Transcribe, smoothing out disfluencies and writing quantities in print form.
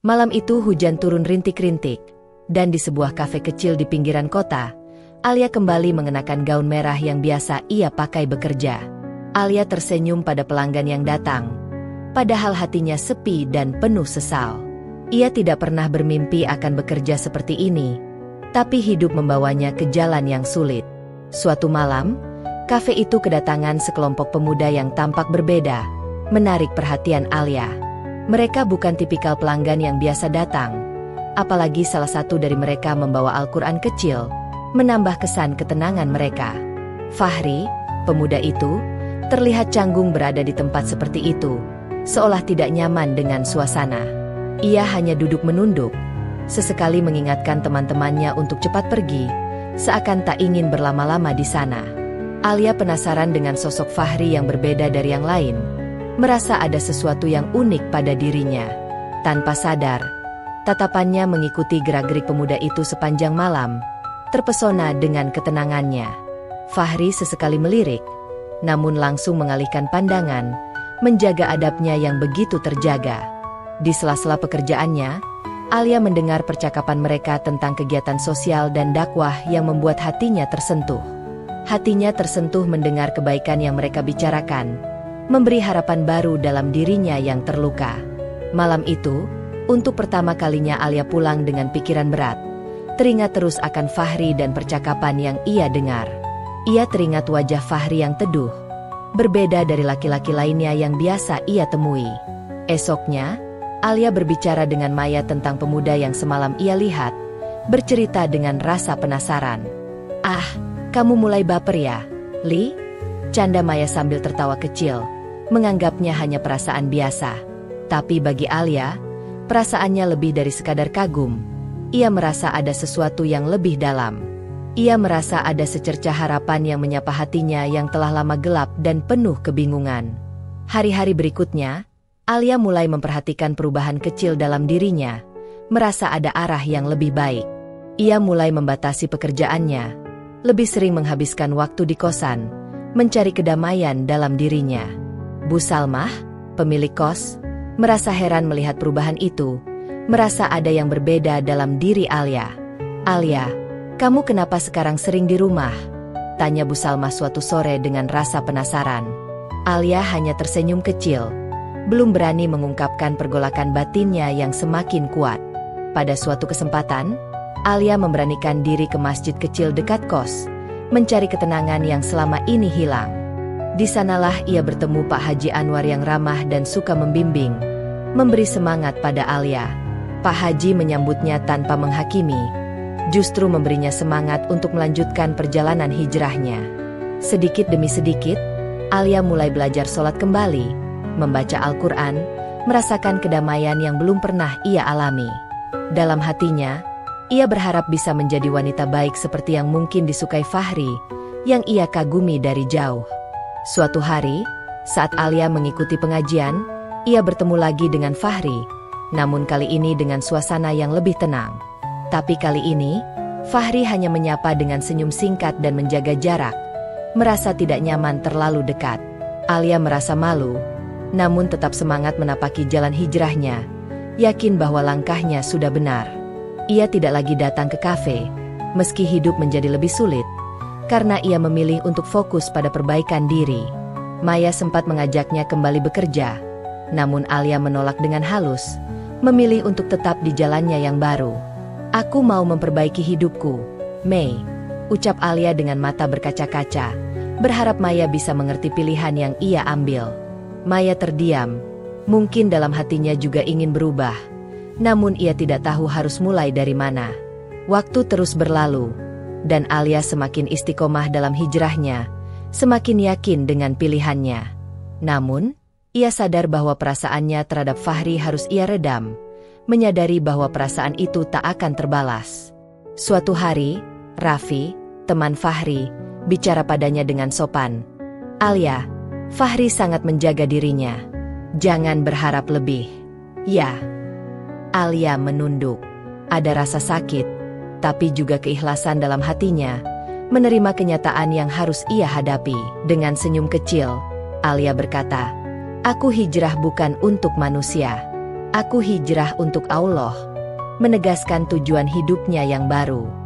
Malam itu hujan turun rintik-rintik, dan di sebuah kafe kecil di pinggiran kota, Alia kembali mengenakan gaun merah yang biasa ia pakai bekerja. Alia tersenyum pada pelanggan yang datang, padahal hatinya sepi dan penuh sesal. Ia tidak pernah bermimpi akan bekerja seperti ini, tapi hidup membawanya ke jalan yang sulit. Suatu malam, kafe itu kedatangan sekelompok pemuda yang tampak berbeda, menarik perhatian Alia. Mereka bukan tipikal pelanggan yang biasa datang, apalagi salah satu dari mereka membawa Al-Quran kecil, menambah kesan ketenangan mereka. Fahri, pemuda itu, terlihat canggung berada di tempat seperti itu, seolah tidak nyaman dengan suasana. Ia hanya duduk menunduk, sesekali mengingatkan teman-temannya untuk cepat pergi, seakan tak ingin berlama-lama di sana. Alia penasaran dengan sosok Fahri yang berbeda dari yang lain, merasa ada sesuatu yang unik pada dirinya. Tanpa sadar, tatapannya mengikuti gerak-gerik pemuda itu sepanjang malam, terpesona dengan ketenangannya. Fahri sesekali melirik, namun langsung mengalihkan pandangan, menjaga adabnya yang begitu terjaga. Di sela-sela pekerjaannya, Alia mendengar percakapan mereka tentang kegiatan sosial dan dakwah yang membuat hatinya tersentuh. Hatinya tersentuh mendengar kebaikan yang mereka bicarakan, memberi harapan baru dalam dirinya yang terluka. Malam itu, untuk pertama kalinya Alia pulang dengan pikiran berat. Teringat terus akan Fahri dan percakapan yang ia dengar. Ia teringat wajah Fahri yang teduh, berbeda dari laki-laki lainnya yang biasa ia temui. Esoknya, Alia berbicara dengan Maya tentang pemuda yang semalam ia lihat, bercerita dengan rasa penasaran. "Ah, kamu mulai baper ya, Li?" Canda Maya sambil tertawa kecil, menganggapnya hanya perasaan biasa. Tapi bagi Alia, perasaannya lebih dari sekadar kagum. Ia merasa ada sesuatu yang lebih dalam. Ia merasa ada secercah harapan yang menyapa hatinya yang telah lama gelap dan penuh kebingungan. Hari-hari berikutnya, Alia mulai memperhatikan perubahan kecil dalam dirinya, merasa ada arah yang lebih baik. Ia mulai membatasi pekerjaannya, lebih sering menghabiskan waktu di kosan, mencari kedamaian dalam dirinya. Bu Salmah, pemilik kos, merasa heran melihat perubahan itu, merasa ada yang berbeda dalam diri Alia. "Alia, kamu kenapa sekarang sering di rumah?" tanya Bu Salmah suatu sore dengan rasa penasaran. Alia hanya tersenyum kecil, belum berani mengungkapkan pergolakan batinnya yang semakin kuat. Pada suatu kesempatan, Alia memberanikan diri ke masjid kecil dekat kos, mencari ketenangan yang selama ini hilang. Di sanalah ia bertemu Pak Haji Anwar yang ramah dan suka membimbing, memberi semangat pada Alia. Pak Haji menyambutnya tanpa menghakimi, justru memberinya semangat untuk melanjutkan perjalanan hijrahnya. Sedikit demi sedikit, Alia mulai belajar sholat kembali, membaca Al-Quran, merasakan kedamaian yang belum pernah ia alami. Dalam hatinya, ia berharap bisa menjadi wanita baik seperti yang mungkin disukai Fahri, yang ia kagumi dari jauh. Suatu hari, saat Alia mengikuti pengajian, ia bertemu lagi dengan Fahri, namun kali ini dengan suasana yang lebih tenang. Tapi kali ini, Fahri hanya menyapa dengan senyum singkat dan menjaga jarak, merasa tidak nyaman terlalu dekat. Alia merasa malu, namun tetap semangat menapaki jalan hijrahnya, yakin bahwa langkahnya sudah benar. Ia tidak lagi datang ke kafe, meski hidup menjadi lebih sulit, karena ia memilih untuk fokus pada perbaikan diri. Maya sempat mengajaknya kembali bekerja, namun Alia menolak dengan halus, memilih untuk tetap di jalannya yang baru. "Aku mau memperbaiki hidupku, Mei," ucap Alia dengan mata berkaca-kaca, berharap Maya bisa mengerti pilihan yang ia ambil. Maya terdiam, mungkin dalam hatinya juga ingin berubah, namun ia tidak tahu harus mulai dari mana. Waktu terus berlalu, dan Alia semakin istiqomah dalam hijrahnya, semakin yakin dengan pilihannya. Namun, ia sadar bahwa perasaannya terhadap Fahri harus ia redam, menyadari bahwa perasaan itu tak akan terbalas. Suatu hari, Raffi, teman Fahri, bicara padanya dengan sopan. "Alia, Fahri sangat menjaga dirinya. Jangan berharap lebih." "Ya." Alia menunduk. Ada rasa sakit, tapi juga keikhlasan dalam hatinya, menerima kenyataan yang harus ia hadapi. Dengan senyum kecil, Alia berkata, "Aku hijrah bukan untuk manusia, Aku hijrah untuk Allah, menegaskan tujuan hidupnya yang baru.